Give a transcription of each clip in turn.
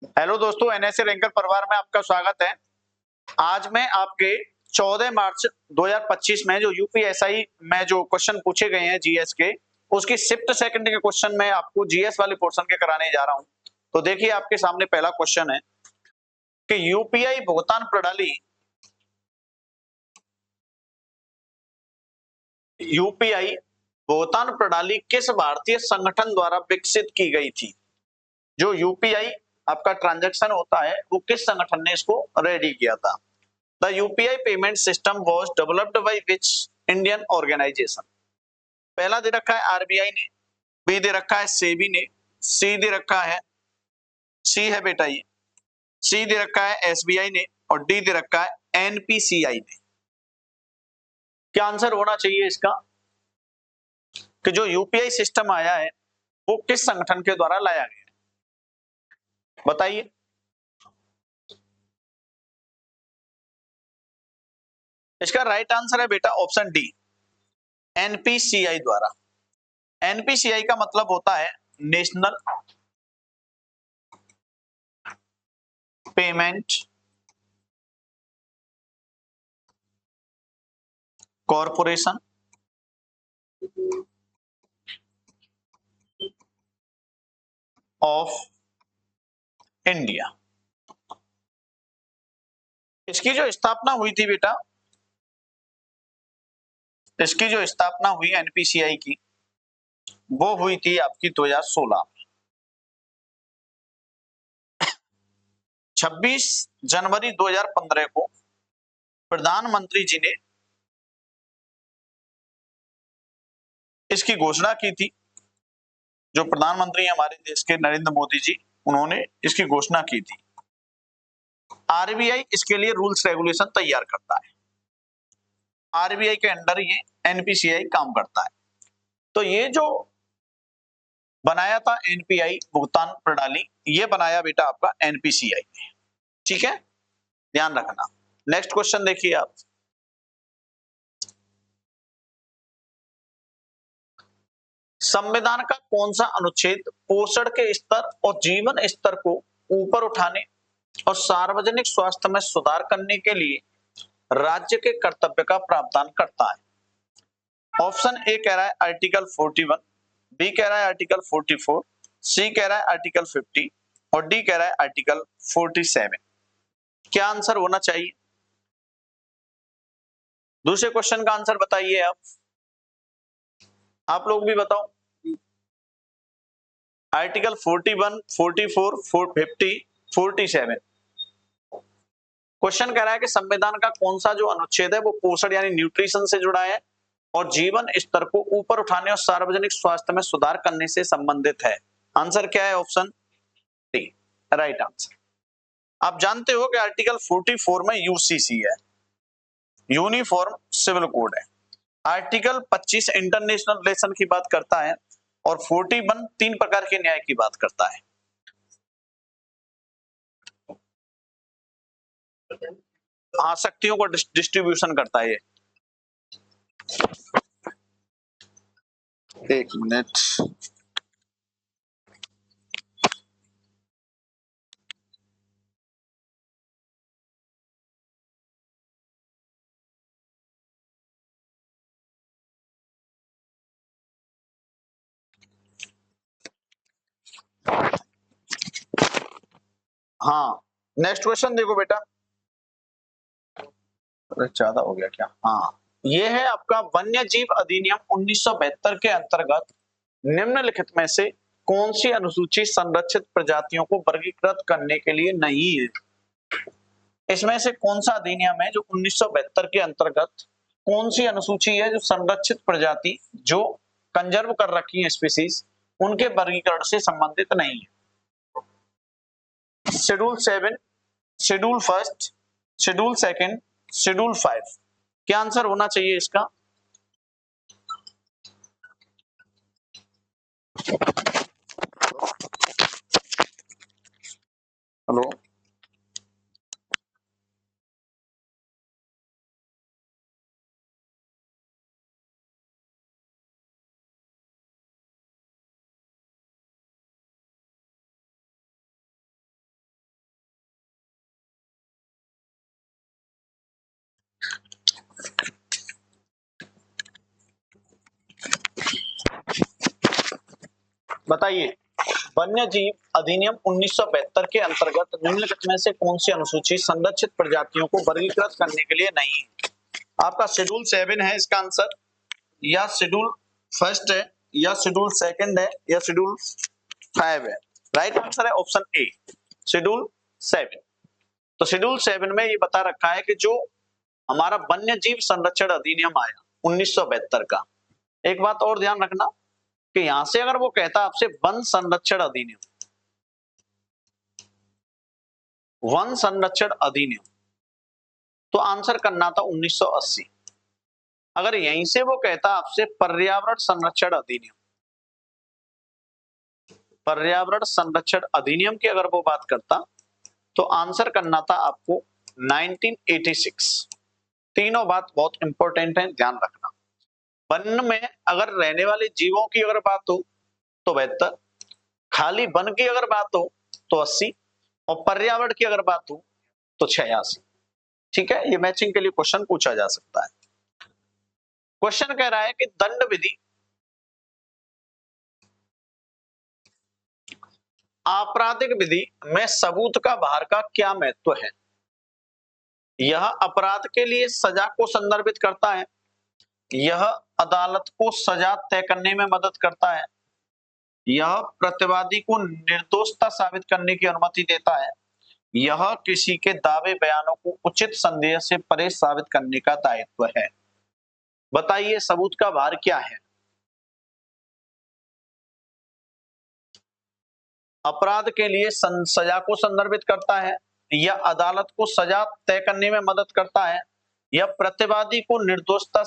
Hello दोस्तों, NSA ranker परिवार में आपका स्वागत है। आज मैं आपके 14 मार्च 2025 में जो यूपीएसआई में जो क्वेश्चन पूछे गए हैं जीएस के, उसकी शिफ्ट सेकंड के क्वेश्चन में आपको जीएस वाले पोर्शन के कराने जा रहा हूं। तो देखिए, आपके सामने पहला क्वेश्चन है कि यूपीआई भुगतान प्रणाली किस भारतीय संगठन द्वारा विकसित की गई थी? जो यूपीआई आपका ट्रांजैक्शन होता है, वो किस संगठन ने इसको रेडी किया था? The UPI payment system was developed by which Indian organization? पहला दे रखा है आरबीआई ने, बी दे रखा है सेबी ने, सी दे रखा है, सी है बेटा ये, सी दे रखा है एसबीआई ने और डी दे रखा है एनपीसीआई ने। क्या आंसर होना चाहिए इसका कि जो यूपीआई सिस्टम आया है वो किस संगठन के द्वारा लाया गया है? बताइए। इसका राइट आंसर है बेटा ऑप्शन डी, एनपीसीआई द्वारा। एनपीसीआई का मतलब होता है national payment corporation of India. इसकी जो स्थापना हुई थी बेटा, इसकी जो स्थापना हुई एनपीसीआई की, वो हुई थी आपकी 2016 में। 26 जनवरी 2015 को प्रधानमंत्री जी ने इसकी घोषणा की थी। जो प्रधानमंत्री हमारे देश के नरेंद्र मोदी जी, उन्होंने इसकी घोषणा की थी। आरबीआई इसके लिए रूल्स रेगुलेशन तैयार करता है। आरबीआई के अंडर ये एनपीसीआई काम करता है। तो ये जो बनाया था एनपीआई भुगतान प्रणाली, ये बनाया बेटा आपका एनपीसीआई ने। ठीक है, ध्यान रखना। नेक्स्ट क्वेश्चन देखिए आप। संविधान का कौन सा अनुच्छेद पोषण के स्तर और जीवन स्तर को ऊपर उठाने और सार्वजनिक स्वास्थ्य में सुधार करने के लिए राज्य के कर्तव्य का प्रावधान करता है? ऑप्शन ए कह रहा है आर्टिकल 41, बी कह रहा है आर्टिकल 44, सी कह रहा है आर्टिकल 50 और डी कह रहा है आर्टिकल 47। क्या आंसर होना चाहिए? दूसरे क्वेश्चन का आंसर बताइए आप लोग भी बताओ। आर्टिकल 41, 44, 50, 47। क्वेश्चन कह रहा है कि संविधान का कौन सा जो अनुच्छेद है वो पोषण यानी न्यूट्रिशन से जुड़ा है और जीवन स्तर को ऊपर उठाने और सार्वजनिक स्वास्थ्य में सुधार करने से संबंधित है। आंसर क्या है? Option D, right answer. आप जानते हो कि आर्टिकल 44 में यूसीसी है, यूनिफॉर्म सिविल कोड है। आर्टिकल 25 इंटरनेशनल रिलेशन की बात करता है और 41 तीन प्रकार के न्याय की बात करता है। हाँ, शक्तियों को डिस्ट्रीब्यूशन करता है ये। एक मिनट। हाँ, नेक्स्ट क्वेश्चन देखो बेटा। अरे ज्यादा हो गया क्या? हाँ, ये है आपका वन्य जीव अधिनियम 1972 के अंतर्गत निम्नलिखित में से कौन सी अनुसूची संरक्षित प्रजातियों को वर्गीकृत करने के लिए नहीं है? इसमें से कौन सा अधिनियम है जो 1972 के अंतर्गत, कौन सी अनुसूची है जो संरक्षित प्रजाति जो कंजर्व कर रखी है स्पीसीज, उनके वर्गीकरण से संबंधित नहीं है? Schedule 7, schedule first, schedule second, schedule 5। क्या आंसर होना चाहिए इसका? हेलो, बताइए, वन्य जीव अधिनियम 1972 के अंतर्गत निम्नलिखित में से कौन सी अनुसूची संरक्षित प्रजातियों को वर्गीकृत करने के लिए नहीं है? आपका शेड्यूल 7 है इसका आंसर, या शेड्यूल फर्स्ट है, या शेड्यूल सेकंड है, या शेड्यूल 5 है। राइट आंसर है ऑप्शन ए, शेड्यूल 7। तो शेड्यूल 7 में ये बता रखा है कि जो हमारा वन्य जीव संरक्षण अधिनियम आया 1972 का, एक बात और ध्यान रखना कि यहां से अगर वो कहता आपसे वन संरक्षण अधिनियम, वन संरक्षण अधिनियम, तो आंसर करना था 1980। अगर यहीं से वो कहता आपसे पर्यावरण संरक्षण अधिनियम, पर्यावरण संरक्षण अधिनियम की अगर वो बात करता तो आंसर करना था आपको 1986। तीनों बात बहुत इंपॉर्टेंट है, ध्यान रखना। वन में अगर रहने वाले जीवों की अगर बात हो तो 72, खाली वन की अगर बात हो तो 80, और पर्यावरण की अगर बात हो तो 86। ठीक है, ये मैचिंग के लिए क्वेश्चन पूछा जा सकता है। क्वेश्चन कह रहा है कि दंड विधि आपराधिक विधि में सबूत का भार का क्या महत्व है? यह अपराध के लिए सजा को संदर्भित करता है, यह अदालत को सजा तय करने में मदद करता है, यह प्रतिवादी को निर्दोषता साबित करने की अनुमति देता है, यह किसी के दावे बयानों को उचित संदेह से परे साबित करने का दायित्व है। बताइए सबूत का भार क्या है? अपराध के लिए सजा को संदर्भित करता है, या अदालत को सजा तय करने में मदद करता है, या प्रतिवादी को निर्दोषता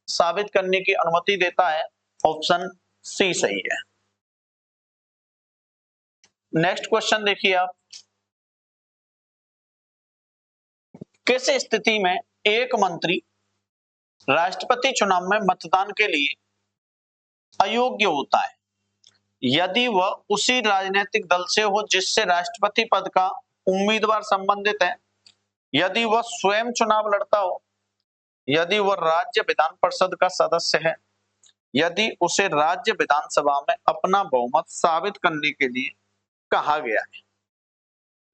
साबित करने की अनुमति देता है। ऑप्शन सी सही है। नेक्स्ट क्वेश्चन देखिए आप, किस स्थिति में एक मंत्री राष्ट्रपति चुनाव में मतदान के लिए अयोग्य होता है? यदि वह उसी राजनीतिक दल से हो जिससे राष्ट्रपति पद का उम्मीदवार संबंधित है, यदि वह स्वयं चुनाव लड़ता हो, यदि वह राज्य विधान परिषद का सदस्य है, यदि उसे राज्य विधानसभा में अपना बहुमत साबित करने के लिए कहा गया है।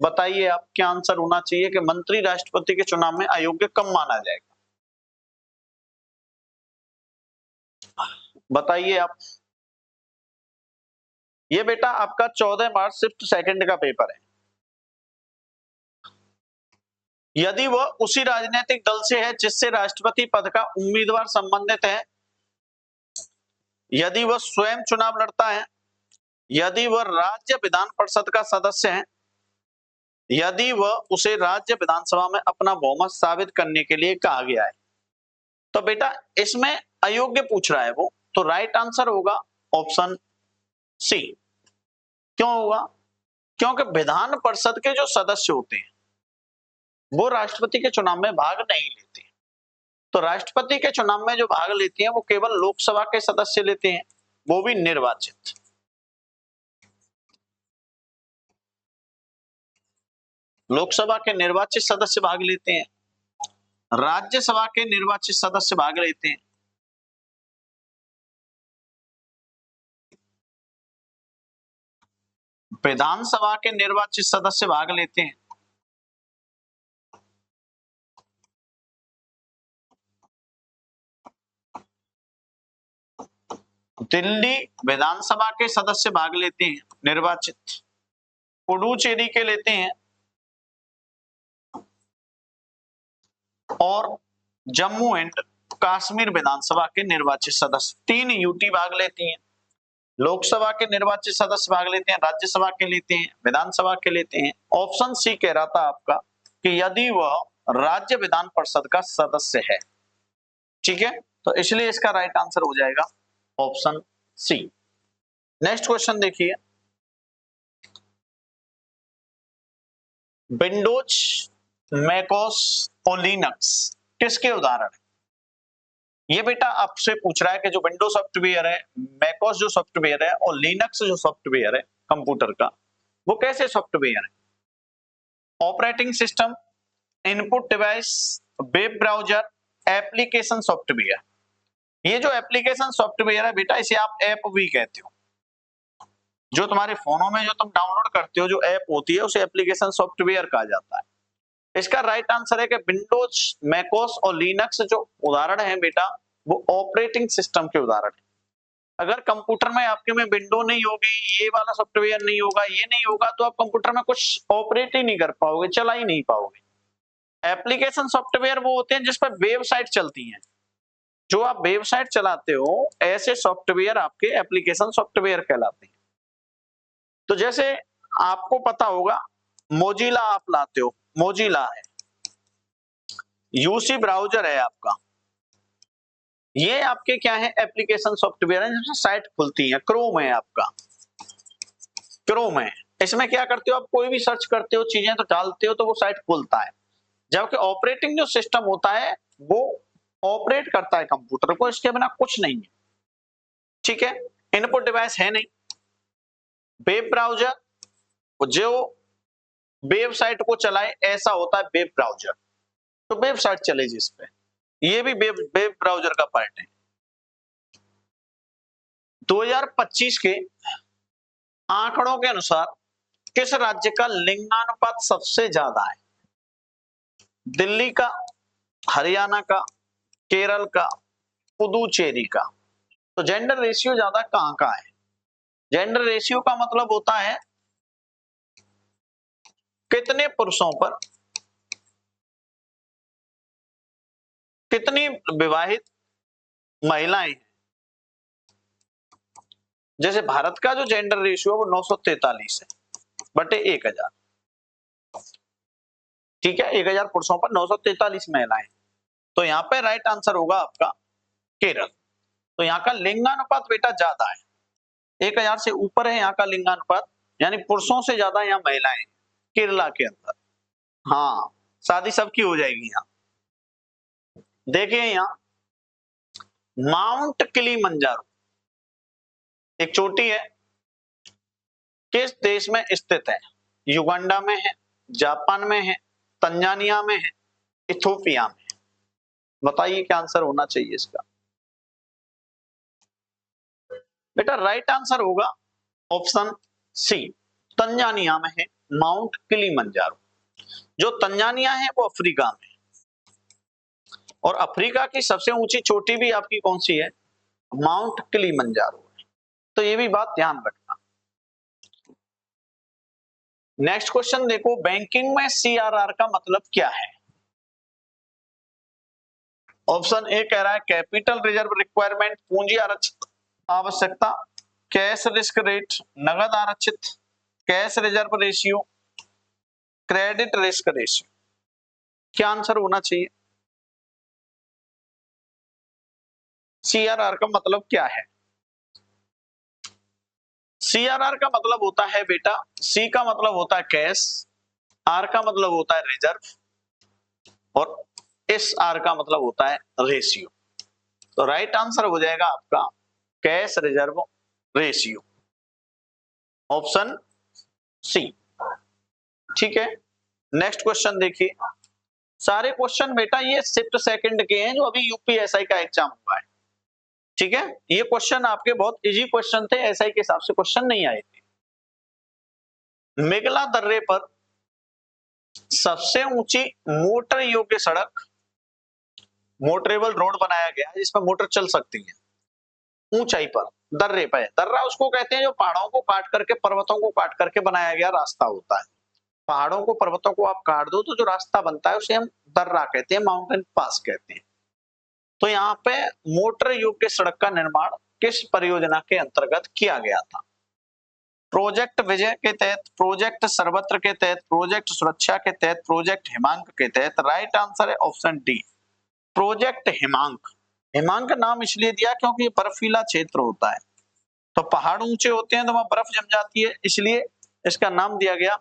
बताइए आप क्या आंसर होना चाहिए कि मंत्री राष्ट्रपति के चुनाव में अयोग्य कब माना जाएगा? बताइए आप। ये बेटा आपका 14 मार्च शिफ्ट सेकंड का पेपर है। यदि वह उसी राजनीतिक दल से है जिससे राष्ट्रपति पद का उम्मीदवार संबंधित है, यदि वह स्वयं चुनाव लड़ता है, यदि वह राज्य विधान परिषद का सदस्य है, यदि वह उसे राज्य विधानसभा में अपना बहुमत साबित करने के लिए कहा गया है। तो बेटा इसमें अयोग्य पूछ रहा है वो, तो राइट आंसर होगा ऑप्शन सी। क्यों होगा? क्योंकि विधान परिषद के जो सदस्य होते हैं वो राष्ट्रपति के चुनाव में भाग नहीं लेते। तो राष्ट्रपति के चुनाव में जो भाग लेते हैं वो केवल लोकसभा के सदस्य लेते हैं, वो भी निर्वाचित। लोकसभा के निर्वाचित सदस्य भाग लेते हैं, राज्यसभा के निर्वाचित सदस्य भाग लेते हैं, विधानसभा के निर्वाचित सदस्य भाग लेते हैं, दिल्ली विधानसभा के सदस्य भाग लेते हैं निर्वाचित, पुडुचेरी के लेते हैं, और जम्मू एंड कश्मीर विधानसभा के निर्वाचित सदस्य। 3 यूटी भाग लेती हैं, लोकसभा के निर्वाचित सदस्य भाग लेते हैं, राज्यसभा के लेते हैं, विधानसभा के लेते हैं। ऑप्शन सी कह रहा था आपका कि यदि वह राज्य विधान परिषद का सदस्य है। ठीक है, तो इसलिए इसका राइट आंसर हो जाएगा ऑप्शन सी। नेक्स्ट क्वेश्चन देखिए, विंडोज, मैकोस और लिनक्स किसके उदाहरण है? ये बेटा आपसे पूछ रहा है कि जो विंडोज सॉफ्टवेयर है, मैकोस जो सॉफ्टवेयर है, और लिनक्स जो सॉफ्टवेयर है कंप्यूटर का, वो कैसे सॉफ्टवेयर है? Operating system, input device, web browser, application software. ये जो एप्लीकेशन सॉफ्टवेयर है बेटा, इसे आप ऐप भी कहते हो। जो तुम्हारे फोनों में जो तुम डाउनलोड करते हो जो ऐप होती है उसे एप्लीकेशन सॉफ्टवेयर कहा जाता है। इसका राइट आंसर है कि विंडोज, मैकोस और लिनक्स जो उदाहरण है बेटा वो ऑपरेटिंग सिस्टम के उदाहरण है। अगर कंप्यूटर में आपके में विंडो नहीं होगी, ये वाला सॉफ्टवेयर नहीं होगा, ये नहीं होगा, तो आप कंप्यूटर में कुछ ऑपरेट ही नहीं कर पाओगे, चला ही नहीं पाओगे। एप्लीकेशन सॉफ्टवेयर वो होते हैं जिस पर वेबसाइट चलती हैं। जो आप वेबसाइट चलाते हो ऐसे सॉफ्टवेयर आपके एप्लीकेशन सॉफ्टवेयर कहलाते हैं। तो जैसे आपको पता होगा मोजिला आप लाते हो, मोजिला है, यूसी ब्राउजर है आपका, ये आपके क्या है एप्लीकेशन सॉफ्टवेयर है जिसमें साइट खुलती है। क्रोम है आपका, क्रोम है, इसमें क्या करते हो आप कोई भी सर्च करते हो, चीजें तो डालते हो तो वो साइट खुलता है। जबकि ऑपरेटिंग जो सिस्टम होता है वो ऑपरेट करता है कंप्यूटर को, इसके बिना कुछ नहीं है। ठीक है, इनपुट डिवाइस है नहीं। वेब ब्राउजर जो वेबसाइट को चलाए ऐसा होता है वेब ब्राउजर, तो वेबसाइट चले जिस पे, ये भी वेब ब्राउजर का पार्ट है। 2025 के आंकड़ों के अनुसार किस राज्य का लिंगानुपात सबसे ज्यादा है? दिल्ली का, हरियाणा का, केरल का, पुदुचेरी का। तो जेंडर रेशियो ज्यादा कहां का है? जेंडर रेशियो का मतलब होता है कितने पुरुषों पर कितनी विवाहित महिलाएं हैं। जैसे भारत का जो जेंडर रेशियो है वो 943 है बटे 1000। ठीक है, 1000 पुरुषों पर 943 महिलाएं। तो यहाँ पे राइट आंसर होगा आपका केरल। तो यहाँ का लिंगानुपात बेटा ज्यादा है, 1000 से ऊपर है यहाँ का लिंगानुपात, यानी पुरुषों से ज्यादा यहाँ महिलाएं केरला के अंदर। हाँ, शादी सबकी हो जाएगी यहाँ। देखिए यहाँ माउंट किलिमंजारो एक चोटी है, किस देश में स्थित है? युगांडा में है, जापान में है, तंजानिया में है, इथोपिया में है। बताइए क्या आंसर होना चाहिए इसका? बेटा राइट आंसर होगा ऑप्शन सी, तंजानिया में है माउंट किलिमंजारो। जो तंजानिया है वो अफ्रीका में है, और अफ्रीका की सबसे ऊंची चोटी भी आपकी कौन सी है? माउंट किलिमंजारो है। तो ये भी बात ध्यान रखना। नेक्स्ट क्वेश्चन देखो, बैंकिंग में सीआरआर का मतलब क्या है? ऑप्शन ए कह रहा है कैपिटल रिजर्व रिक्वायरमेंट, पूंजी आरक्षित आवश्यकता, कैश रिस्क रेट, नगद आरक्षित, cash reserve ratio, credit risk ratio. क्या आंसर होना चाहिए? सीआरआर का मतलब क्या है? सीआरआर का मतलब होता है बेटा, सी का मतलब होता है कैश, आर का मतलब होता है रिजर्व, और एस आर का मतलब होता है रेशियो। तो राइट आंसर हो जाएगा आपका cash reserve ratio, option C. ठीक है, नेक्स्ट क्वेश्चन देखिए। सारे क्वेश्चन बेटा ये शिफ्ट सेकंड के हैं जो अभी यूपीएसआई का एग्जाम हुआ है। ठीक है, ये क्वेश्चन आपके बहुत इजी क्वेश्चन थे, एसआई के हिसाब से क्वेश्चन नहीं आए थे। मेघला दर्रे पर सबसे ऊंची मोटर योग्य सड़क, मोटरेबल रोड बनाया गया है जिसमें मोटर चल सकती है ऊंचाई पर, दर्रे पर। दर्रा उसको कहते हैं जो पहाड़ों को काट करके, पर्वतों को काट करके बनाया गया रास्ता होता है। पहाड़ों को, पर्वतों को आप काट दो तो जो रास्ता बनता है उसे हम दर्रा कहते हैं, माउंटेन पास कहते हैं। तो यहाँ पे मोटर योग्य सड़क का निर्माण किस परियोजना के अंतर्गत किया गया था? प्रोजेक्ट विजय के तहत, प्रोजेक्ट सर्वत्र के तहत, प्रोजेक्ट सुरक्षा के तहत, प्रोजेक्ट हिमांक के तहत। राइट आंसर है ऑप्शन डी, प्रोजेक्ट हिमांक। हिमांक नाम इसलिए दिया क्योंकि ये बर्फीला क्षेत्र होता है, तो पहाड़ ऊंचे होते हैं तो वहां बर्फ जम जाती है, इसलिए इसका नाम दिया गया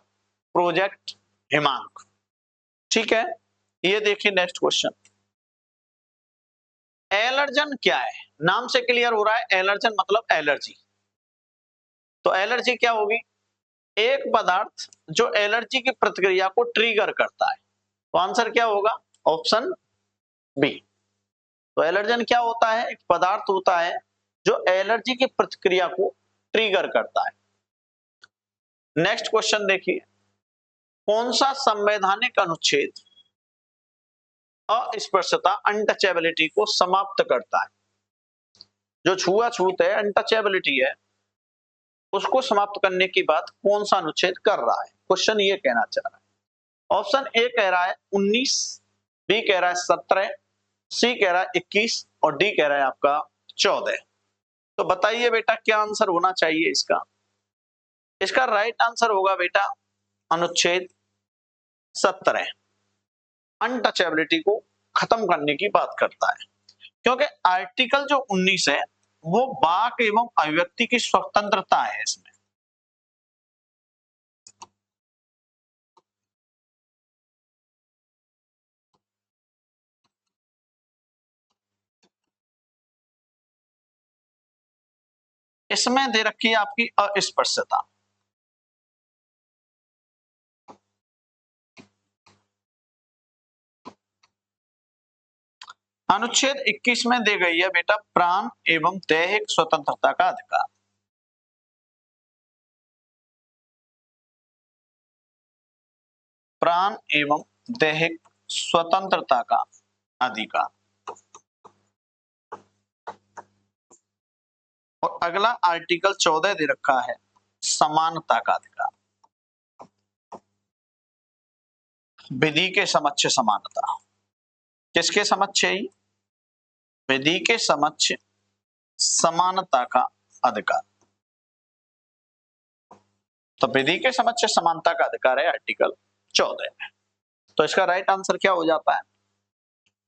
प्रोजेक्ट हिमांक। ठीक है, ये देखिए नेक्स्ट क्वेश्चन। एलर्जन क्या है? नाम से क्लियर हो रहा है, एलर्जन मतलब एलर्जी। तो एलर्जी क्या होगी? एक पदार्थ जो एलर्जी की प्रतिक्रिया को ट्रिगर करता है। तो आंसर क्या होगा? Option B. तो एलर्जन क्या होता है? एक पदार्थ होता है जो एलर्जी की प्रतिक्रिया को ट्रिगर करता है। नेक्स्ट क्वेश्चन देखिए, कौन सा संवैधानिक अनुच्छेद अस्पृश्यता अनटचेबिलिटी को समाप्त करता है? जो छुआछूत है, अनटचेबिलिटी है, उसको समाप्त करने की बात कौन सा अनुच्छेद कर रहा है? क्वेश्चन ये कहना चाह रहा है। ऑप्शन ए कह रहा है 19, बी कह रहा है 17, सी कह रहा है 21 और डी कह रहा है आपका 14। तो बताइए बेटा क्या आंसर होना चाहिए इसका? इसका राइट आंसर होगा बेटा अनुच्छेद 17, अनटचेबिलिटी को खत्म करने की बात करता है। क्योंकि आर्टिकल जो 19 है वो वाक एवं अभिव्यक्ति की स्वतंत्रता है इसमें। इसमें दे रखी है आपकी अस्पृश्यता। अनुच्छेद 21 में दे गई है बेटा प्राण एवं दैहिक स्वतंत्रता का अधिकार। प्राण एवं दैहिक स्वतंत्रता का अधिकार। और अगला आर्टिकल 14 दे रखा है समानता का अधिकार। विधि के समक्ष समानता। किसके समक्ष है? विधि के समक्ष समानता का अधिकार। तो विधि के समक्ष समानता का अधिकार है आर्टिकल 14 में। तो इसका राइट आंसर क्या हो जाता है?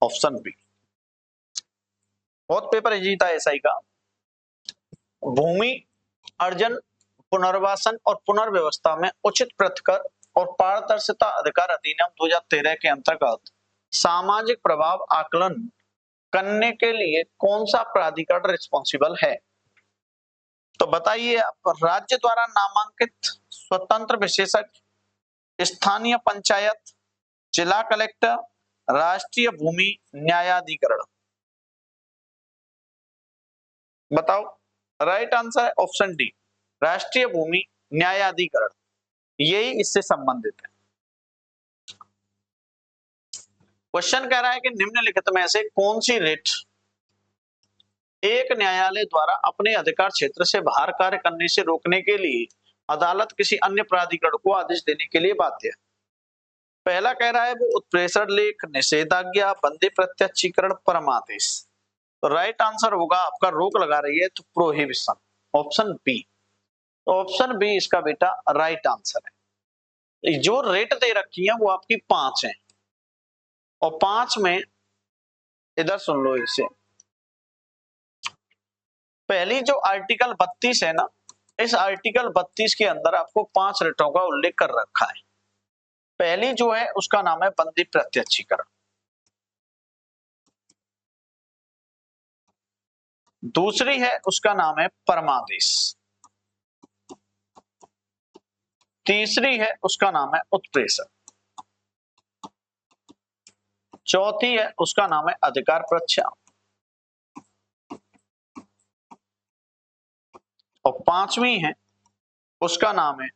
Option B. बहुत पेपर इजी था एसआई का। भूमि अर्जन, पुनर्वासन और पुनर्व्यवस्था में उचित प्रतिकर और पारदर्शिता अधिकार अधिनियम 2013 के अंतर्गत सामाजिक प्रभाव आकलन करने के लिए कौन सा प्राधिकरण रिस्पॉन्सिबल है? तो बताइए, राज्य द्वारा नामांकित स्वतंत्र विशेषज्ञ, स्थानीय पंचायत, जिला कलेक्टर, राष्ट्रीय भूमि न्यायाधिकरण। बताओ। राइट आंसर है ऑप्शन डी, राष्ट्रीय भूमि न्यायाधिकरण। यही इससे संबंधित है। क्वेश्चन कह रहा है कि निम्नलिखित में से कौन सी रिट एक न्यायालय द्वारा अपने अधिकार क्षेत्र से बाहर कार्य करने से रोकने के लिए अदालत किसी अन्य प्राधिकरण को आदेश देने के लिए बाध्य है? पहला कह रहा है वो उत्प्रेषण लेख, निषेधाज्ञा, बंदी प्रत्यक्षीकरण, परमादेश। तो राइट आंसर होगा आपका, रोक लगा रही है तो प्रोहिबिशन, ऑप्शन बी। तो ऑप्शन बी इसका बेटा राइट आंसर है। जो रेट दे रखी है वो आपकी 5 है और 5 में इधर सुन लो इसे, पहली जो आर्टिकल 32 है ना, इस आर्टिकल 32 के अंदर आपको 5 रेटों का उल्लेख कर रखा है। पहली जो है उसका नाम है बंदी प्रत्यक्षीकरण, दूसरी है उसका नाम है परमादेश, तीसरी है उसका नाम है उत्प्रेषण, चौथी है उसका नाम है अधिकार प्रत्याहार और 5वीं है उसका नाम है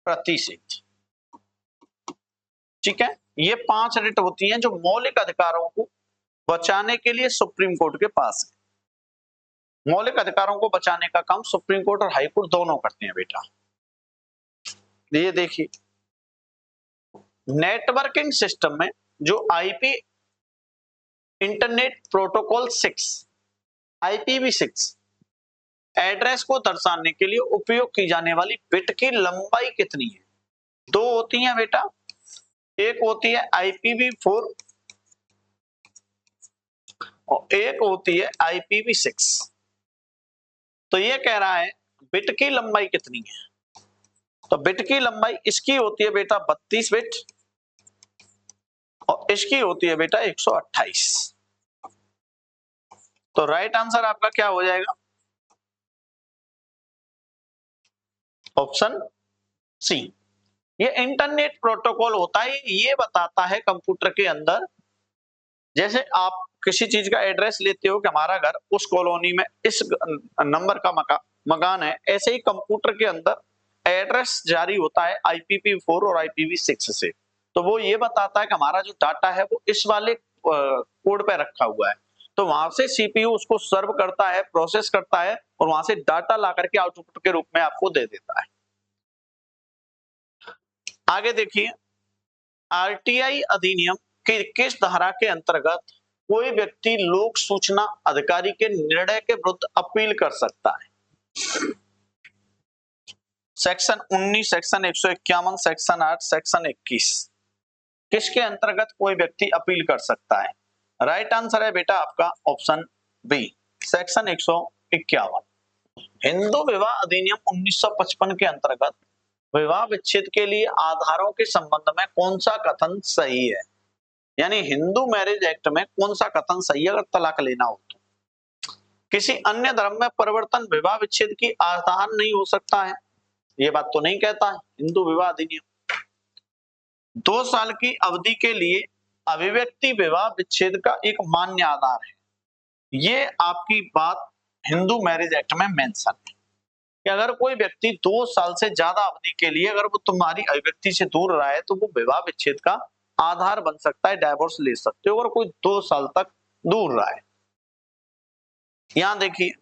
प्रतिषेध। ठीक है, ये 5 रिट होती हैं जो मौलिक अधिकारों को बचाने के लिए सुप्रीम कोर्ट के पास है। मौलिक अधिकारों को बचाने का काम सुप्रीम कोर्ट और हाई कोर्ट दोनों करते हैं बेटा। ये देखिए, नेटवर्किंग सिस्टम में जो IP internet protocol 6 IPv6 address को दर्शाने के लिए उपयोग की जाने वाली बिट की लंबाई कितनी है? 2 होती हैं बेटा, एक होती है IPv4 और एक होती है IPv6। तो ये कह रहा है बिट की लंबाई कितनी है? तो बिट की लंबाई इसकी होती है बेटा 32 बिट और इसकी होती है बेटा 128। तो राइट आंसर आपका क्या हो जाएगा? Option C. ये इंटरनेट प्रोटोकॉल होता है, ये बताता है कंप्यूटर के अंदर, जैसे आप किसी चीज का एड्रेस लेते हो कि हमारा घर उस कॉलोनी में इस नंबर का मकान है, ऐसे ही कंप्यूटर के अंदर एड्रेस जारी होता है IPv4 और IPv6 से, तो वो ये बताता है कि हमारा जो डाटा है वो इस वाले कोड पे रखा हुआ है, तो वहां से CPU उसको सर्व करता है, प्रोसेस करता है और वहां से डाटा ला करके आउटपुट के रूप में आपको दे देता है। आगे देखिए, RTI अधिनियम की किस धारा के अंतर्गत कोई व्यक्ति लोक सूचना अधिकारी के निर्णय के विरुद्ध अपील कर सकता है? Section 19, section 151, section 8, section 21। किसके अंतर्गत कोई व्यक्ति अपील कर सकता है? राइट आंसर है बेटा आपका ऑप्शन बी, सेक्शन 151। हिंदू विवाह अधिनियम 1955 के अंतर्गत विवाह विच्छेद के लिए आधारों के संबंध में कौन सा कथन सही है? यानी हिंदू मैरिज एक्ट में कौन सा कथन सही है अगर तलाक लेना हो तो? किसी अन्य धर्म में परिवर्तन विवाह विच्छेद की आधार नहीं हो सकता है, ये बात तो नहीं कहता है हिंदू विवाह अधिनियम। 2 साल की अवधि के लिए अभिव्यक्ति विवाह विच्छेद का एक मान्य आधार है, ये आपकी बात हिंदू मैरिज एक्ट में मेंशन है कि अगर कोई व्यक्ति 2 साल से ज्यादा अवधि के लिए अगर वो तुम्हारी अभिव्यक्ति से दूर रहा है तो वो विवाह विच्छेद का आधार बन सकता है, डाइवोर्स ले सकते हो अगर कोई 2 साल तक दूर रहा है। यहां देखिए,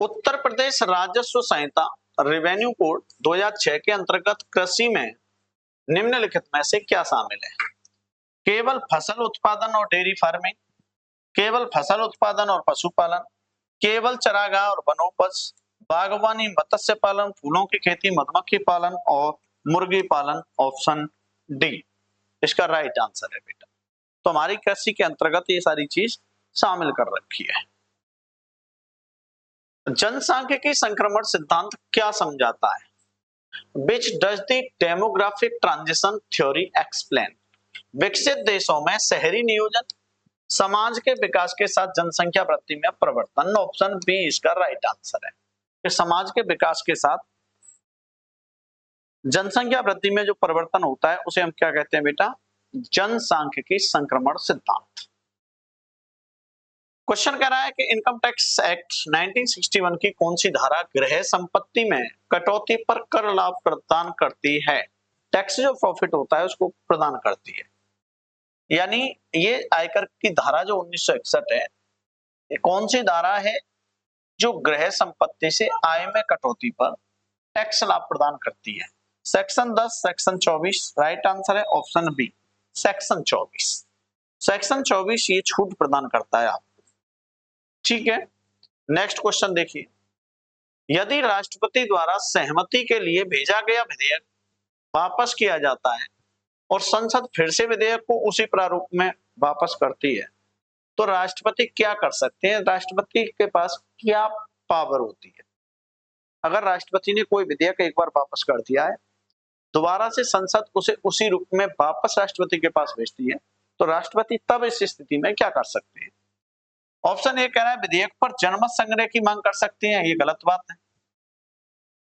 उत्तर प्रदेश राजस्व संहिता रेवेन्यू कोड 2006 के अंतर्गत कृषि में निम्नलिखित में से क्या शामिल है? केवल फसल उत्पादन और डेयरी फार्मिंग, केवल फसल उत्पादन और पशुपालन, केवल चारागाह और वनोपज, बागवानी, मत्स्य पालन, फूलों की खेती, मधुमक्खी पालन और मुर्गी पालन। ऑप्शन डी इसका राइट आंसर है बेटा। तो हमारी कृषि के अंतर्गत ये सारी चीज शामिल कर रखी है। जनसांख्यिकी संक्रमण सिद्धांत क्या समझाता है? Which does the demographic transition theory explain? विकसित देशों में शहरी नियोजन समाज के विकास के साथ जनसंख्या वृद्धि में परिवर्तन। ऑप्शन बी इसका राइट आंसर है कि समाज के विकास के साथ जनसंख्या वृद्धि में जो परिवर्तन होता है उसे हम क्या कहते हैं बेटा? जनसांख्यिकी संक्रमण सिद्धांत। क्वेश्चन कह रहा है कि इनकम टैक्स एक्ट 1961 की कौन सी धारा गृह संपत्ति में कटौती पर कर लाभ प्रदान करती है? टैक्स जो प्रॉफिट होता है उसको प्रदान करती है, यानी ये आयकर की धारा जो 1961 है, ये कौन सी धारा है जो गृह संपत्ति से आय में कटौती पर टैक्स लाभ प्रदान करती है? Section 10, section 24। राइट आंसर है ऑप्शन बी, सेक्शन 24। सेक्शन 24 ये छूट प्रदान करता है आपको। ठीक है, नेक्स्ट क्वेश्चन देखिए, यदि राष्ट्रपति द्वारा सहमति के लिए भेजा गया विधेयक वापस किया जाता है और संसद फिर से विधेयक को उसी प्रारूप में वापस करती है तो राष्ट्रपति क्या कर सकते हैं? राष्ट्रपति के पास क्या पावर होती है? अगर राष्ट्रपति ने कोई विधेयक एक बार वापस कर दिया है, दोबारा से संसद उसे उसी रूप में वापस राष्ट्रपति के पास भेजती है, तो राष्ट्रपति तब इस स्थिति में क्या कर सकते हैं? ऑप्शन ए कह रहा है विधेयक पर जनमत संग्रह की मांग कर सकते हैं, ये गलत बात है।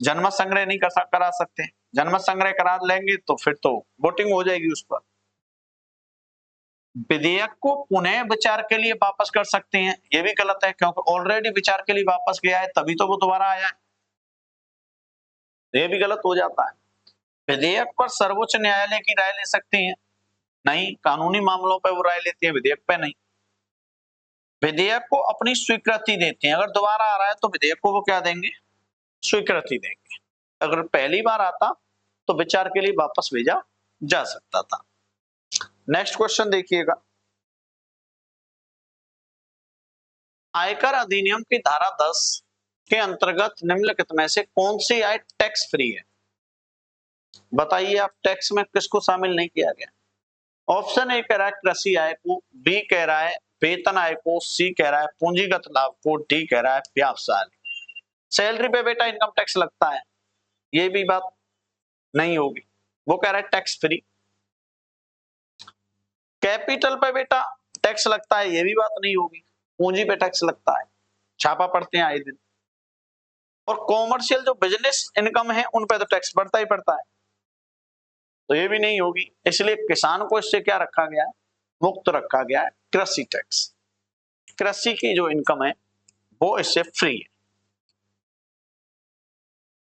जनमत संग्रह नहीं करा सकते, जनमत संग्रह करा लेंगे तो फिर तो वोटिंग हो जाएगी उस पर। विधेयक को पुनः विचार के लिए वापस कर सकते हैं, ये भी गलत है क्योंकि ऑलरेडी विचार के लिए वापस गया है तभी तो वो दोबारा आया है, ये भी गलत हो जाता है। विधेयक पर सर्वोच्च न्यायालय की राय ले सकते हैं, नहीं, कानूनी मामलों पर वो राय लेती है, विधेयक पे नहीं। विधेयक को अपनी स्वीकृति देते हैं, अगर दोबारा आ रहा है तो विधेयक को वो क्या देंगे? स्वीकृति देंगे। अगर पहली बार आता तो विचार के लिए वापस भेजा जा सकता था। नेक्स्ट क्वेश्चन देखिएगा, आयकर अधिनियम की धारा 10 के अंतर्गत निम्नलिखित में से कौन सी आय टैक्स फ्री है? बताइए आप, टैक्स में किसको शामिल नहीं किया गया? ऑप्शन ए कह रहा है कृषि आय को, बी कह रहा है वेतन आय को, सी कह रहा है पूंजीगत लाभ को, डी कह रहा है व्यवसाय। सैलरी पे बेटा इनकम टैक्स लगता है, ये भी बात नहीं होगी, वो कह रहा है टैक्स फ्री। कैपिटल पे बेटा टैक्स लगता है, ये भी बात नहीं होगी, पूंजी पे टैक्स लगता है, छापा पड़ते हैं आए दिन। और कॉमर्शियल जो बिजनेस इनकम है उन पे तो टैक्स बढ़ता ही पड़ता है, तो ये भी नहीं होगी। इसलिए किसान को इससे क्या रखा गया है? मुक्त रखा गया है कृषि टैक्स। कृषि की जो इनकम है वो इससे फ्री है।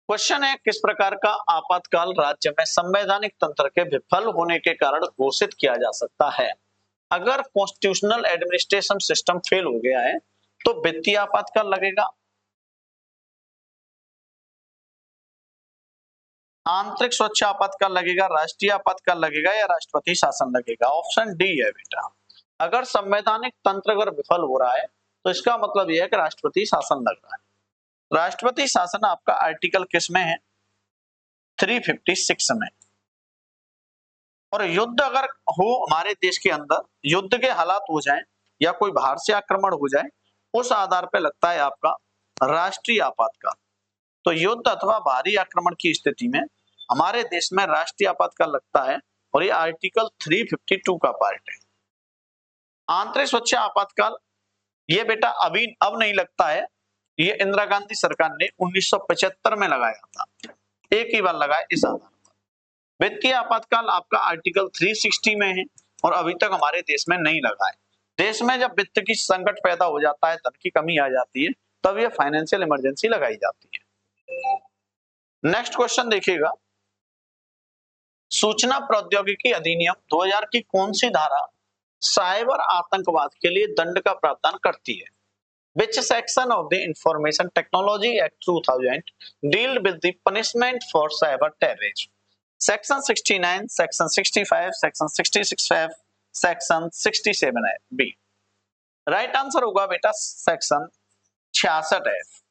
क्वेश्चन है, किस प्रकार का आपातकाल राज्य में संवैधानिक तंत्र के विफल होने के कारण घोषित किया जा सकता है? अगर कॉन्स्टिट्यूशनल एडमिनिस्ट्रेशन सिस्टम फेल हो गया है तो वित्तीय आपातकाल लगेगा, आंतरिक सुरक्षा आपातकाल लगेगा, राष्ट्रीय आपातकाल लगेगा या राष्ट्रपति शासन लगेगा? ऑप्शन डी है बेटा। अगर संवैधानिक तंत्र अगर विफल हो रहा है तो इसका मतलब यह है कि राष्ट्रपति शासन लग रहा है। राष्ट्रपति शासन आपका आर्टिकल किस में है? 356 में। और युद्ध अगर हो हमारे देश के अंदर, युद्ध के हालात हो जाएं या कोई बाहर से आक्रमण हो जाए, उस आधार पर लगता है आपका राष्ट्रीय आपातकाल। तो युद्ध अथवा बाहरी आक्रमण की स्थिति में हमारे देश में राष्ट्रीय आपातकाल लगता है और ये आर्टिकल 352 का पार्ट है। आंतरिक सुरक्षा आपातकाल ये बेटा अभी अब नहीं लगता है, ये इंदिरा गांधी सरकार ने 1975 में लगाया था, एक ही बार लगाया इस आधार पर। वित्तीय आपातकाल आपका आर्टिकल 360 में है और अभी तक हमारे देश में नहीं लगा है। देश में जब वित्त की संकट पैदा हो जाता है, धन की कमी आ जाती है, तब ये फाइनेंशियल इमरजेंसी लगाई जाती है। नेक्स्ट क्वेश्चन देखिएगा, सूचना प्रौद्योगिकी अधिनियम 2000 की कौन सी धारा साइबर आतंकवाद के लिए दंड का प्रावधान करती है? Which section of the Information Technology Act 2000 deal with the punishment for cyber terrorism? Section 69, Section 65, Section 66F, Section 67B. Right answer होगा बेटा सेक्शन 66F।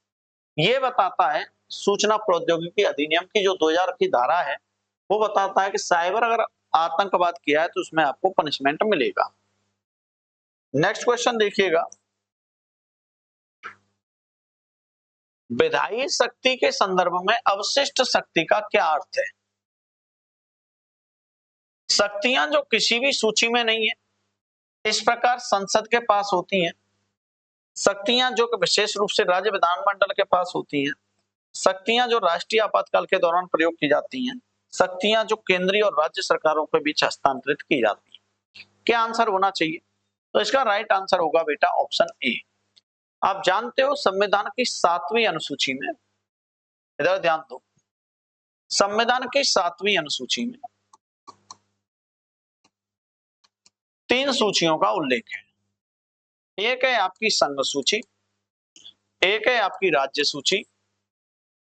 ये बताता है सूचना प्रौद्योगिकी अधिनियम की जो 2000 की धारा है, वो बताता है कि साइबर अगर आतंकवाद किया है तो उसमें आपको पनिशमेंट मिलेगा। नेक्स्ट क्वेश्चन देखिएगा, विधायी शक्ति के संदर्भ में अवशिष्ट शक्ति का क्या अर्थ है? शक्तियां जो किसी भी सूची में नहीं है, इस प्रकार संसद के पास होती हैं, शक्तियां जो विशेष रूप से राज्य विधानमंडल के पास होती हैं, शक्तियां जो राष्ट्रीय आपातकाल के दौरान प्रयोग की जाती हैं, शक्तियां जो केंद्रीय और राज्य सरकारों के बीच हस्तांतरित की जाती हैं। क्या आंसर होना चाहिए? तो इसका राइट आंसर होगा बेटा ऑप्शन ए। आप जानते हो संविधान की 7वीं अनुसूची में, इधर ध्यान दो, संविधान की 7वीं अनुसूची में 3 सूचियों का उल्लेख है। एक है आपकी संघ सूची, एक है आपकी राज्य सूची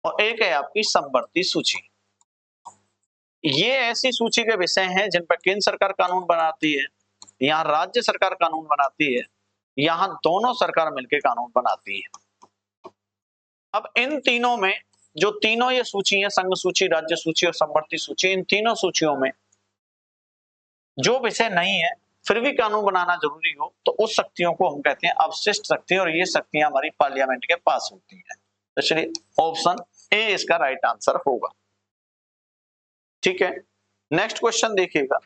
और एक है आपकी समवर्ती सूची। ये ऐसी सूची के विषय हैं जिन पर केंद्र सरकार कानून बनाती है, यहाँ राज्य सरकार कानून बनाती है, यहाँ दोनों सरकार मिलकर कानून बनाती है। अब इन तीनों में जो तीनों ये सूची है, संघ सूची, राज्य सूची और समवर्ती सूची, इन तीनों सूचियों में जो विषय नहीं है फिर भी कानून बनाना जरूरी हो तो उस शक्तियों को हम कहते हैं अवशिष्ट शक्ति, और ये शक्तियां हमारी पार्लियामेंट के पास होती हैं। तो चलिए ऑप्शन ए इसका राइट आंसर होगा। ठीक है, नेक्स्ट क्वेश्चन देखिएगा।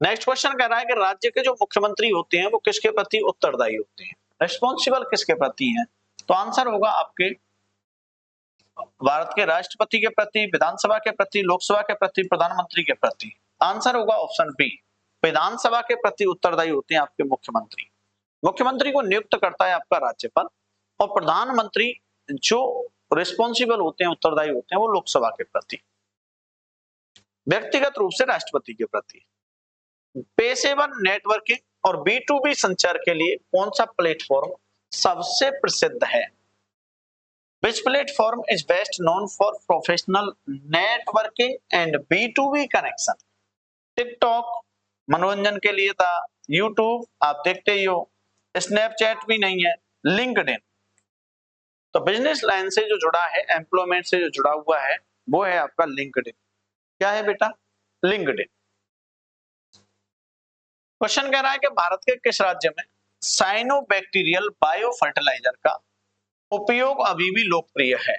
नेक्स्ट क्वेश्चन कह रहा है कि राज्य के जो मुख्यमंत्री होते हैं वो किसके प्रति उत्तरदायी होते हैं, रिस्पॉन्सिबल किसके प्रति हैं? तो आंसर होगा आपके भारत के राष्ट्रपति के प्रति, विधानसभा के प्रति, लोकसभा के प्रति, प्रधानमंत्री के प्रति। आंसर होगा ऑप्शन बी, विधानसभा के प्रति उत्तरदायी होते हैं आपके मुख्यमंत्री। मुख्यमंत्री को नियुक्त करता है आपका राज्यपाल और प्रधानमंत्री जो रिस्पॉन्सिबल होते हैं, उत्तरदायी होते हैं, वो लोकसभा के प्रति, व्यक्तिगत रूप से राष्ट्रपति के प्रति। पेशेवर नेटवर्किंग और B2B संचार के लिए कौन सा प्लेटफॉर्म सबसे प्रसिद्ध है? Which platform is best known for professional networking and B2B connection? TikTok मनोरंजन के लिए था, यूट्यूब आप देखते ही हो, स्नैपचैट भी नहीं है, लिंक्डइन। तो बिजनेस लाइन से जो जुड़ा है, एम्प्लॉयमेंट से जो जुड़ा हुआ है, वो है आपका लिंक्डइन। क्या है बेटा? लिंक्डइन। क्वेश्चन कह रहा है कि भारत के किस राज्य में साइनोबैक्टीरियल बायो फर्टिलाइजर का उपयोग अभी भी लोकप्रिय है?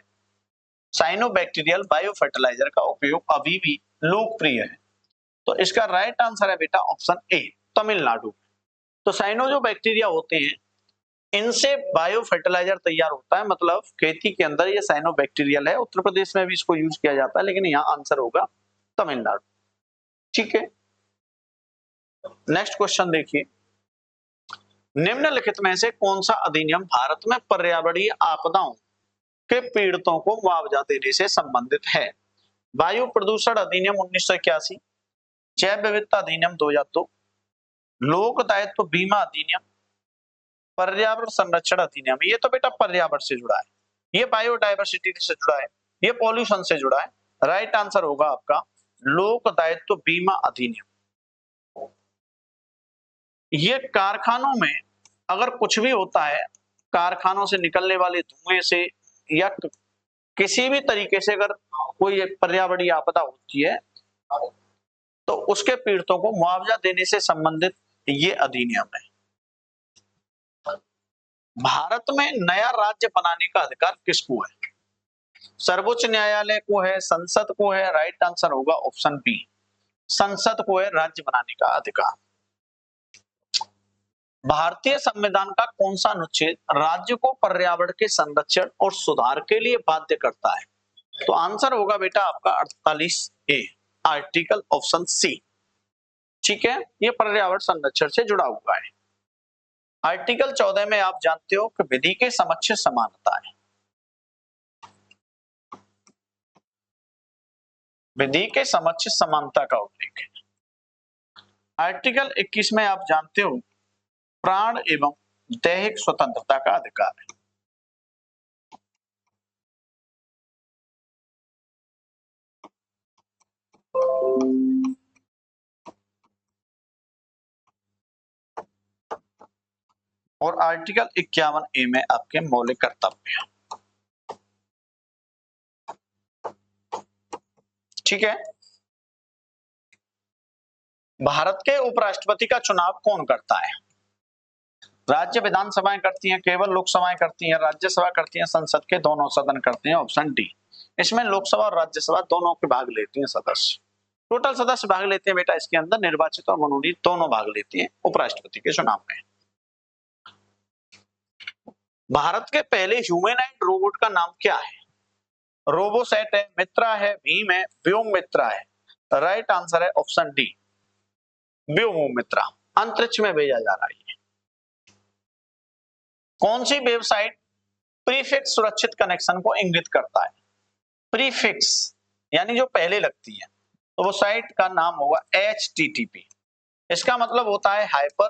साइनोबैक्टीरियल बायो फर्टिलाइजर का उपयोग अभी भी लोकप्रिय है। तो इसका राइट आंसर है बेटा ऑप्शन ए, तमिलनाडु। तो साइनो जो बैक्टीरिया होते हैं, इनसे बायो फर्टिलाइजर तैयार होता है, मतलब खेती के अंदर ये साइनो बैक्टीरियल है। उत्तर प्रदेश में भी इसको यूज किया जाता है, लेकिन यहाँ आंसर होगा तमिलनाडु। ठीक है, नेक्स्ट क्वेश्चन देखिए, निम्नलिखित में से कौन सा अधिनियम भारत में पर्यावरणीय आपदाओं के पीड़ितों को मुआवजा देने से संबंधित है? वायु प्रदूषण अधिनियम 1981, जैव विविधता अधिनियम 2002, लोक दायित्व बीमा अधिनियम, पर्यावरण संरक्षण अधिनियम। ये तो बेटा पर्यावरण से जुड़ा है, ये बायोडायवर्सिटी से जुड़ा है, ये पॉल्यूशन से जुड़ा है। राइट आंसर होगा आपका लोक दायित्व बीमा अधिनियम। ये कारखानों में अगर कुछ भी होता है, कारखानों से निकलने वाले धुएं से या किसी भी तरीके से अगर कोई पर्यावरणीय आपदा होती है तो उसके पीड़ितों को मुआवजा देने से संबंधित ये अधिनियम है। भारत में नया राज्य बनाने का अधिकार किसको है? सर्वोच्च न्यायालय को है, संसद को है? राइट आंसर होगा ऑप्शन बी, संसद को है राज्य बनाने का अधिकार। भारतीय संविधान का कौन सा अनुच्छेद राज्य को पर्यावरण के संरक्षण और सुधार के लिए बाध्य करता है? तो आंसर होगा बेटा आपका 48A, आर्टिकल ऑप्शन सी। ठीक है, ये पर्यावरण संरक्षण से जुड़ा हुआ है। आर्टिकल 14 में आप जानते हो कि विधि के समक्ष समानता है। विधि के समक्ष समानता का उल्लेख है। आर्टिकल 21 में आप जानते हो प्राण एवं दैहिक स्वतंत्रता का अधिकार है। और आर्टिकल 51A में आपके मौलिक कर्तव्य। ठीक है, भारत के उपराष्ट्रपति का चुनाव कौन करता है? राज्य विधानसभाएं करती हैं, केवल लोकसभाएं करती हैं, राज्यसभा करती हैं, संसद के दोनों सदन करते हैं? Option D. इसमें लोकसभा और राज्यसभा दोनों के भाग लेती हैं सदस्य। टोटल सदस्य भाग लेते हैं बेटा इसके अंदर, निर्वाचित और मनोनीत दोनों भाग लेती हैं उपराष्ट्रपति के चुनाव में। भारत के पहले ह्यूमैनॉइड रोबोट का नाम क्या है? रोबोसेट है, मित्रा है, भीम है, व्योम मित्रा है? राइट आंसर है ऑप्शन डी, व्योम मित्रा। अंतरिक्ष में भेजा जा रहा है। कौन सी वेबसाइट प्रीफिक्स सुरक्षित कनेक्शन को इंगित करता है? प्रीफिक्स यानी जो पहले लगती है, तो वो साइट का नाम होगा HTTP। इसका मतलब होता है हाइपर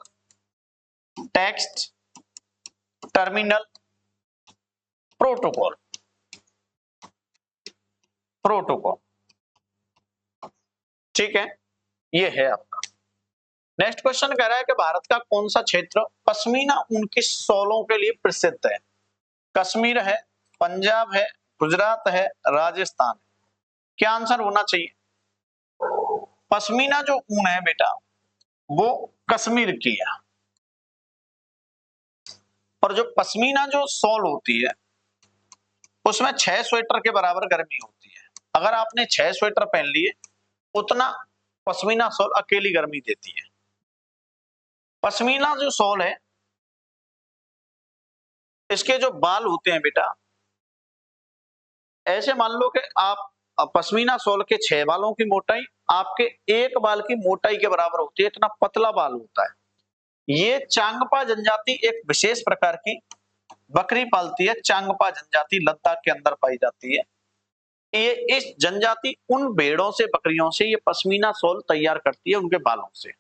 टेक्स्ट टर्मिनल प्रोटोकॉल। ठीक है, ये है आपका। नेक्स्ट क्वेश्चन कह रहा है कि भारत का कौन सा क्षेत्र पश्मीना ऊन की शॉलों के लिए प्रसिद्ध है? कश्मीर है, पंजाब है, गुजरात है, राजस्थान है? क्या आंसर होना चाहिए? पश्मीना जो ऊन है बेटा वो कश्मीर की है, और जो पश्मीना जो शॉल होती है उसमें 6 स्वेटर के बराबर गर्मी होती है। अगर आपने 6 स्वेटर पहन लिए उतना पश्मीना शॉल अकेली गर्मी देती है। पश्मीना जो शॉल है इसके जो बाल होते हैं बेटा, ऐसे मान लो कि आप पश्मीना शॉल के 6 बालों की मोटाई आपके एक बाल की मोटाई के बराबर होती है, इतना पतला बाल होता है। ये चांगपा जनजाति एक विशेष प्रकार की बकरी पालती है। चांगपा जनजाति लद्दाख के अंदर पाई जाती है। ये इस जनजाति उन भेड़ों से, बकरियों से ये पश्मीना शॉल तैयार करती है उनके बालों से।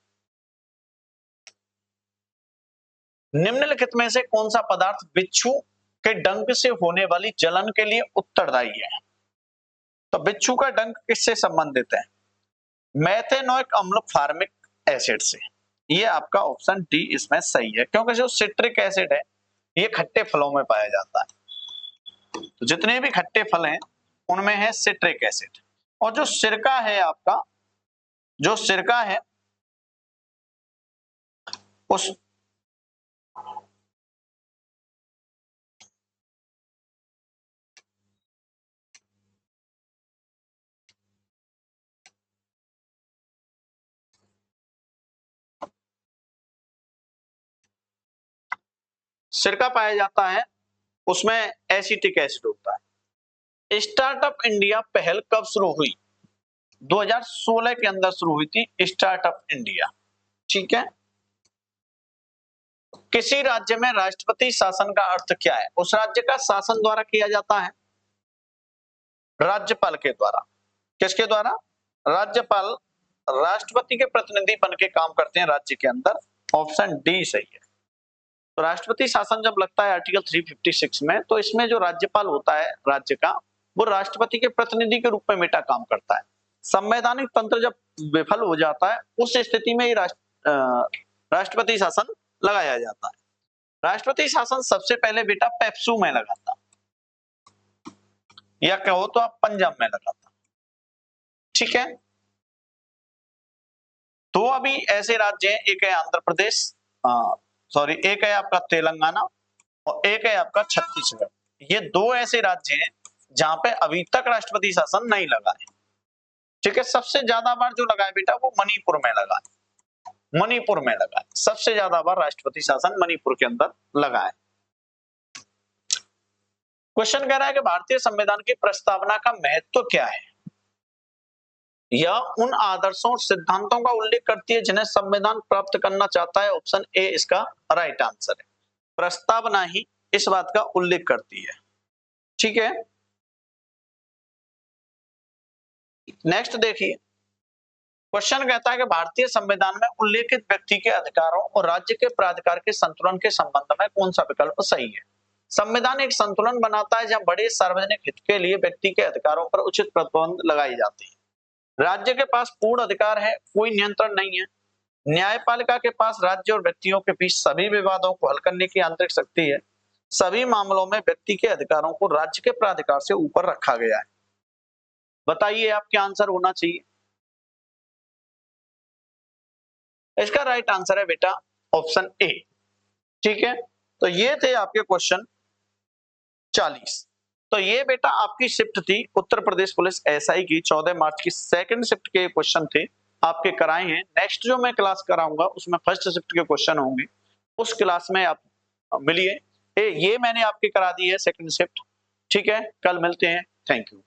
निम्नलिखित में से कौन सा पदार्थ बिच्छू के डंक से होने वाली जलन के लिए उत्तरदायी है? तो बिच्छू का डंक किससे संबंधित है? मेथेनोइक अम्ल फार्मिक एसिड से। ये आपका ऑप्शन डी इसमें सही है, क्योंकि जो सिट्रिक एसिड है ये खट्टे फलों में पाया जाता है। तो जितने भी खट्टे फल हैं उनमें है सिट्रिक एसिड। और जो सिरका है आपका, जो सिरका है उस सिरका पाया जाता है उसमें एसिटिक एसिड होता है। स्टार्टअप इंडिया पहल कब शुरू हुई? 2016 के अंदर शुरू हुई थी स्टार्टअप इंडिया। ठीक है, किसी राज्य में राष्ट्रपति शासन का अर्थ क्या है? उस राज्य का शासन द्वारा किया जाता है। राज्यपाल के द्वारा। किसके द्वारा? राज्यपाल राष्ट्रपति के प्रतिनिधि बन के काम करते हैं राज्य के अंदर। ऑप्शन डी सही है। तो राष्ट्रपति शासन जब लगता है आर्टिकल 356 में, तो इसमें जो राज्यपाल होता है राज्य का, वो राष्ट्रपति के प्रतिनिधि के रूप में बेटा काम करता है। संवैधानिक तंत्र जब विफल हो जाता है, उस स्थिति में ही राष्ट्रपति शासन लगाया जाता है। राष्ट्रपति शासन सबसे पहले बेटा पेप्सू में लगा था, या कहो तो आप पंजाब में लगा था। ठीक है, तो अभी ऐसे राज्य हैं, एक है आंध्र प्रदेश, सॉरी एक है आपका तेलंगाना और एक है आपका छत्तीसगढ़। ये दो ऐसे राज्य हैं जहां पे अभी तक राष्ट्रपति शासन नहीं लगा है। ठीक है, सबसे ज्यादा बार जो लगा है बेटा वो मणिपुर में लगा है। मणिपुर में लगा है सबसे ज्यादा बार राष्ट्रपति शासन, मणिपुर के अंदर लगा है। क्वेश्चन कह रहा है कि भारतीय संविधान की प्रस्तावना का महत्व क्या है? यह उन आदर्शों और सिद्धांतों का उल्लेख करती है जिन्हें संविधान प्राप्त करना चाहता है। ऑप्शन ए इसका राइट आंसर है। प्रस्तावना ही इस बात का उल्लेख करती है। ठीक है, नेक्स्ट देखिए, क्वेश्चन कहता है कि भारतीय संविधान में उल्लेखित व्यक्ति के अधिकारों और राज्य के प्राधिकार के संतुलन के संबंध में कौन सा विकल्प सही है? संविधान एक संतुलन बनाता है जहां बड़े सार्वजनिक हित के लिए व्यक्ति के अधिकारों पर उचित प्रतिबंध लगाई जाती है। राज्य के पास पूर्ण अधिकार है, कोई नियंत्रण नहीं है। न्यायपालिका के पास राज्य और व्यक्तियों के बीच सभी विवादों को हल करने की आंतरिक शक्ति है। सभी मामलों में व्यक्ति के अधिकारों को राज्य के प्राधिकार से ऊपर रखा गया है। बताइए आप क्या आंसर होना चाहिए? इसका राइट आंसर है बेटा ऑप्शन ए। ठीक है, तो ये थे आपके क्वेश्चन 40। तो ये बेटा आपकी शिफ्ट थी उत्तर प्रदेश पुलिस एसआई की 14 मार्च की सेकंड शिफ्ट के क्वेश्चन थे, आपके कराए हैं। नेक्स्ट जो मैं क्लास कराऊंगा उसमें फर्स्ट शिफ्ट के क्वेश्चन होंगे, उस क्लास में आप मिलिए। ये मैंने आपके करा दी है सेकंड शिफ्ट। ठीक है, कल मिलते हैं। Thank you.